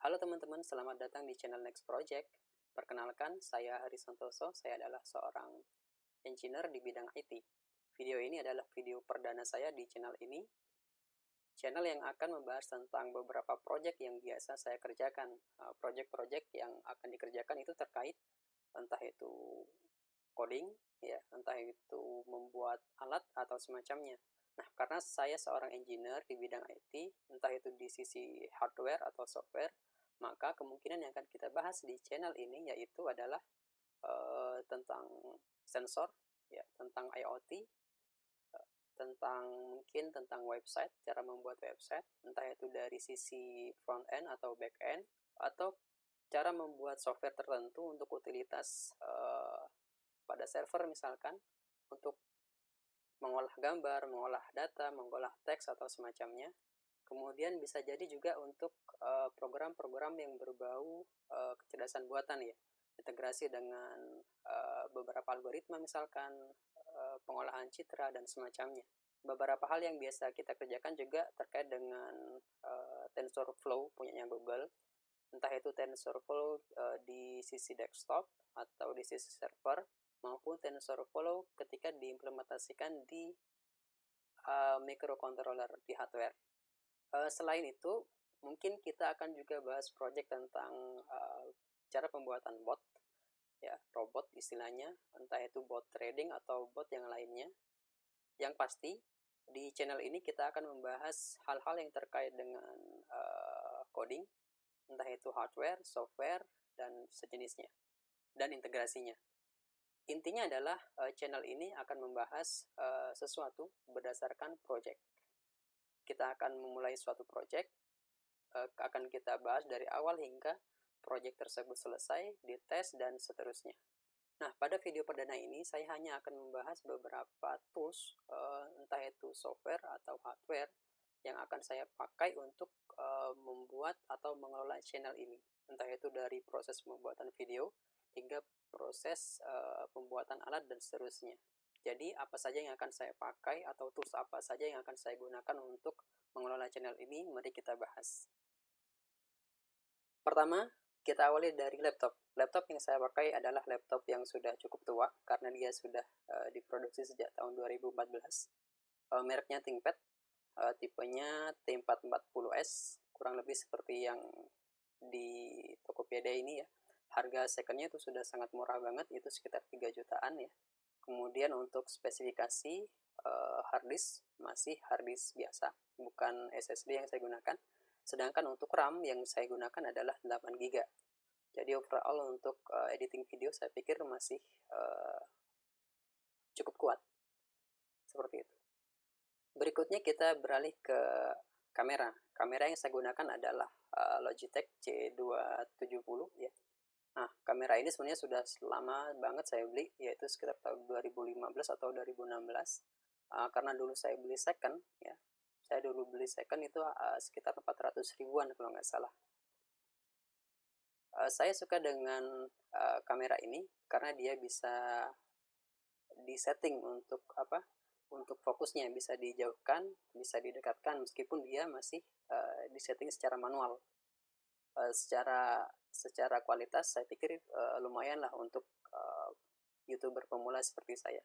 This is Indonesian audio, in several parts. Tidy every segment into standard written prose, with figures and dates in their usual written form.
Halo teman-teman, selamat datang di channel Next Project. Perkenalkan, saya Hari Santoso, saya adalah seorang engineer di bidang IT. Video ini adalah video perdana saya di channel ini. Channel yang akan membahas tentang beberapa project yang biasa saya kerjakan. Project-project yang akan dikerjakan itu terkait entah itu coding, ya, entah itu membuat alat atau semacamnya. Nah, karena saya seorang engineer di bidang IT, entah itu di sisi hardware atau software, maka kemungkinan yang akan kita bahas di channel ini yaitu adalah tentang sensor, ya, tentang IoT, tentang website, cara membuat website, entah itu dari sisi front end atau back end, atau cara membuat software tertentu untuk utilitas pada server misalkan, untuk mengolah gambar, mengolah data, mengolah teks atau semacamnya. Kemudian bisa jadi juga untuk program-program yang berbau kecerdasan buatan, ya, integrasi dengan beberapa algoritma misalkan, pengolahan citra dan semacamnya. Beberapa hal yang biasa kita kerjakan juga terkait dengan TensorFlow punyanya Google, entah itu TensorFlow di sisi desktop atau di sisi server, maupun TensorFlow ketika diimplementasikan di microcontroller di hardware. Selain itu, mungkin kita akan juga bahas project tentang cara pembuatan bot, ya, robot istilahnya, entah itu bot trading atau bot yang lainnya. Yang pasti, di channel ini kita akan membahas hal-hal yang terkait dengan coding, entah itu hardware, software, dan sejenisnya, dan integrasinya. Intinya adalah channel ini akan membahas sesuatu berdasarkan project. Kita akan memulai suatu project, akan kita bahas dari awal hingga project tersebut selesai, dites, dan seterusnya. Nah, pada video perdana ini saya hanya akan membahas beberapa tools, entah itu software atau hardware, yang akan saya pakai untuk membuat atau mengelola channel ini. Entah itu dari proses pembuatan video hingga proses pembuatan alat dan seterusnya. Jadi apa saja yang akan saya pakai atau tools apa saja yang akan saya gunakan untuk mengelola channel ini, mari kita bahas. Pertama, kita awali dari laptop. Laptop yang saya pakai adalah laptop yang sudah cukup tua karena dia sudah diproduksi sejak tahun 2014. Mereknya ThinkPad, tipenya T440S, kurang lebih seperti yang di Tokopedia ini, ya. Harga secondnya itu sudah sangat murah banget, itu sekitar 3 jutaan, ya. Kemudian untuk spesifikasi harddisk masih harddisk biasa, bukan SSD yang saya gunakan. Sedangkan untuk RAM yang saya gunakan adalah 8 GB. Jadi overall untuk editing video saya pikir masih cukup kuat. Seperti itu. Berikutnya kita beralih ke kamera. Kamera yang saya gunakan adalah Logitech C270, ya. Nah, kamera ini sebenarnya sudah lama banget saya beli, yaitu sekitar tahun 2015 atau 2016. Karena dulu saya beli second, ya. Saya dulu beli second itu sekitar 400 ribuan kalau nggak salah. Saya suka dengan kamera ini karena dia bisa disetting untuk apa? Untuk fokusnya bisa dijauhkan, bisa didekatkan meskipun dia masih disetting secara manual. Secara kualitas saya pikir lumayan lah untuk YouTuber pemula seperti saya.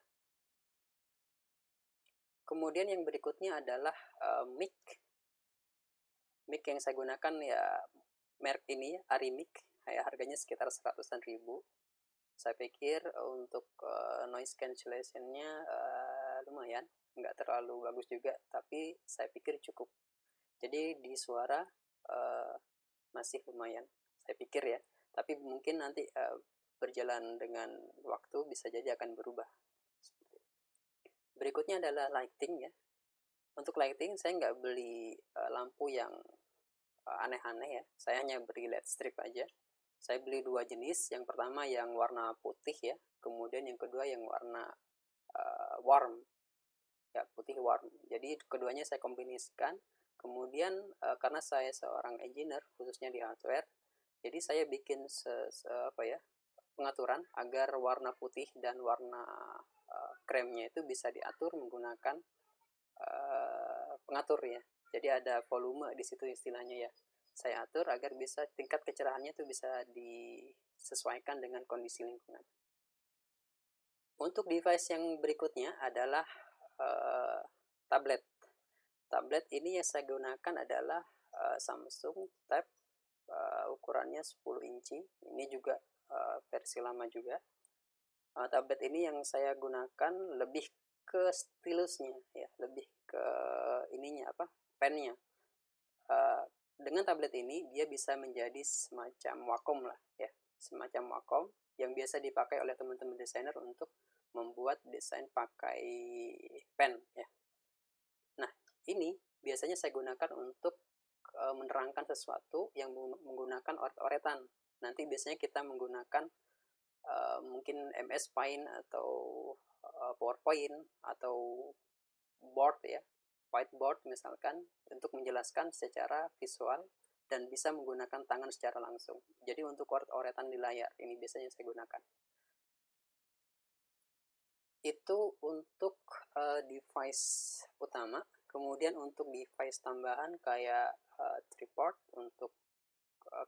Kemudian yang berikutnya adalah mic. Mic yang saya gunakan ya merek ini, Arimic, ya, harganya sekitar 100-an ribu. Saya pikir untuk noise cancellation-nya lumayan, nggak terlalu bagus juga, tapi saya pikir cukup. Jadi di suara masih lumayan, saya pikir, ya. Tapi mungkin nanti berjalan dengan waktu bisa jadi akan berubah. Berikutnya adalah lighting, ya. Untuk lighting saya nggak beli lampu yang aneh-aneh, ya. Saya hanya beli LED strip aja. Saya beli dua jenis. Yang pertama yang warna putih, ya. Kemudian yang kedua yang warna warm, ya, putih warm. Jadi keduanya saya kombinasikan. Kemudian karena saya seorang engineer khususnya di hardware, jadi saya bikin pengaturan agar warna putih dan warna kremnya itu bisa diatur menggunakan pengatur, ya. Jadi ada volume di situ istilahnya, ya. saya atur agar bisa tingkat kecerahannya itu bisa disesuaikan dengan kondisi lingkungan. Untuk device yang berikutnya adalah tablet. Tablet ini yang saya gunakan adalah Samsung Tab, ukurannya 10 inci. Ini juga versi lama juga. Tablet ini yang saya gunakan lebih ke stilusnya, ya, lebih ke ininya apa, pennya. Dengan tablet ini dia bisa menjadi semacam Wacom lah, ya, semacam Wacom yang biasa dipakai oleh teman-teman desainer untuk membuat desain pakai pen, ya. Nah, ini biasanya saya gunakan untuk menerangkan sesuatu yang menggunakan oret-oretan. Nanti biasanya kita menggunakan mungkin MS Paint atau PowerPoint atau board, ya, whiteboard misalkan, untuk menjelaskan secara visual dan bisa menggunakan tangan secara langsung. Jadi untuk oret-oretan di layar ini biasanya saya gunakan. Itu untuk device utama. Kemudian untuk device tambahan kayak tripod untuk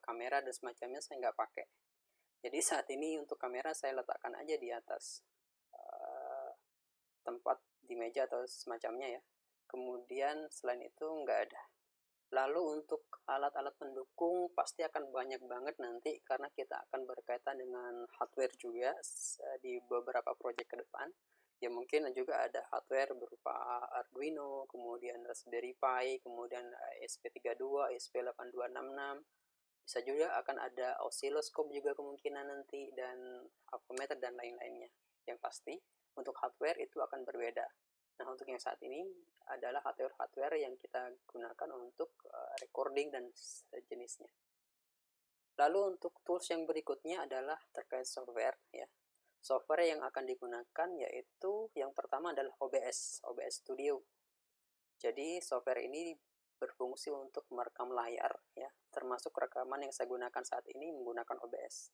kamera dan semacamnya saya nggak pakai. Jadi saat ini untuk kamera saya letakkan aja di atas tempat di meja atau semacamnya, ya. Kemudian selain itu nggak ada. Lalu untuk alat-alat pendukung pasti akan banyak banget nanti karena kita akan berkaitan dengan hardware juga di beberapa proyek ke depan. Ya mungkin juga ada hardware berupa Arduino, kemudian Raspberry Pi, kemudian ESP32, ESP8266. Bisa juga akan ada oscilloscope juga kemungkinan nanti, dan avometer dan lain-lainnya. Yang pasti untuk hardware itu akan berbeda. Nah, untuk yang saat ini adalah hardware yang kita gunakan untuk recording dan sejenisnya. Lalu untuk tools yang berikutnya adalah terkait software, ya. Software yang akan digunakan yaitu yang pertama adalah OBS Studio. Jadi software ini berfungsi untuk merekam layar, ya, termasuk rekaman yang saya gunakan saat ini menggunakan OBS.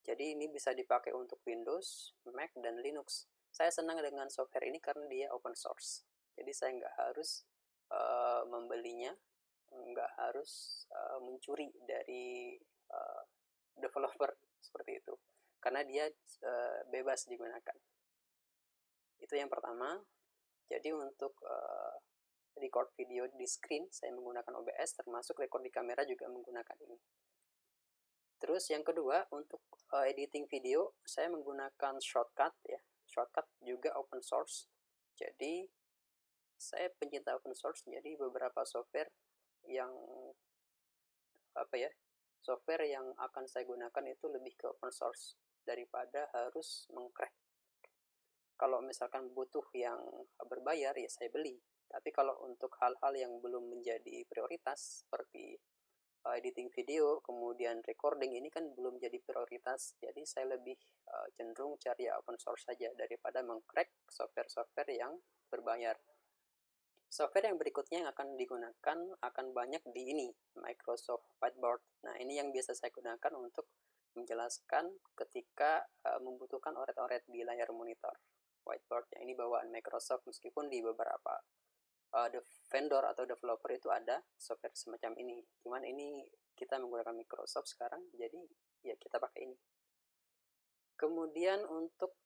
Jadi ini bisa dipakai untuk Windows, Mac, dan Linux. Saya senang dengan software ini karena dia open source. Jadi saya nggak harus membelinya, nggak harus mencuri dari developer seperti itu, karena dia bebas digunakan. Itu yang pertama. Jadi untuk record video di screen saya menggunakan OBS, termasuk record di kamera juga menggunakan ini. Terus yang kedua, untuk editing video saya menggunakan Shortcut, ya. Shortcut juga open source. Jadi saya pencinta open source, jadi beberapa software yang software yang akan saya gunakan itu lebih ke open source daripada harus mengcrack. Kalau misalkan butuh yang berbayar, ya saya beli. Tapi kalau untuk hal-hal yang belum menjadi prioritas seperti editing video, kemudian recording, ini kan belum jadi prioritas. Jadi saya lebih cenderung cari open source saja daripada mengcrack software-software yang berbayar. Software yang berikutnya yang akan digunakan akan banyak di ini, Microsoft Whiteboard. Nah, ini yang biasa saya gunakan untuk menjelaskan ketika membutuhkan oret-oret di layar monitor. Whiteboard yang ini bawaan Microsoft, meskipun di beberapa vendor atau developer itu ada software semacam ini. Cuman ini kita menggunakan Microsoft sekarang, jadi ya kita pakai ini. Kemudian untuk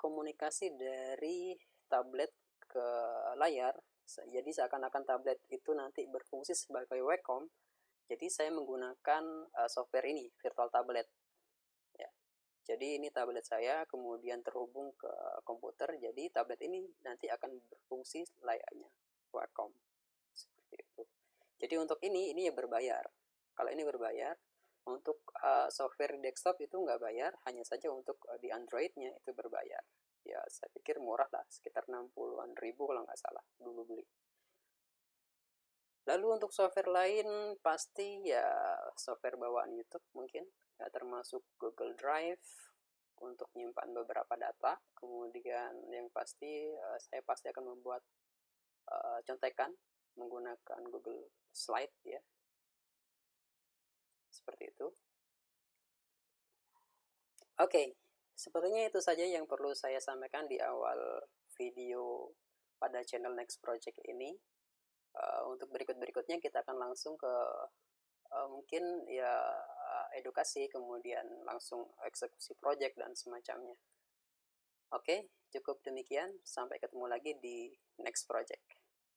komunikasi dari tablet ke layar, jadi seakan-akan tablet itu nanti berfungsi sebagai Wacom. Jadi saya menggunakan software ini, virtual tablet, ya. Jadi ini tablet saya kemudian terhubung ke komputer, jadi tablet ini nanti akan berfungsi layaknya Wacom seperti itu. Jadi untuk ini ya berbayar. Kalau ini berbayar. Untuk software desktop itu nggak bayar, hanya saja untuk di Android-nya itu berbayar. Ya saya pikir murah lah, sekitar 60-an ribu kalau nggak salah dulu beli. Lalu untuk software lain pasti ya software bawaan YouTube mungkin, ya, termasuk Google Drive untuk menyimpan beberapa data. Kemudian yang pasti saya pasti akan membuat contekan menggunakan Google Slide, ya, seperti itu. Oke, sepertinya itu saja yang perlu saya sampaikan di awal video pada channel Next Project ini. Untuk berikut-berikutnya kita akan langsung ke mungkin ya edukasi, kemudian langsung eksekusi project dan semacamnya. Oke, cukup demikian. Sampai ketemu lagi di next project.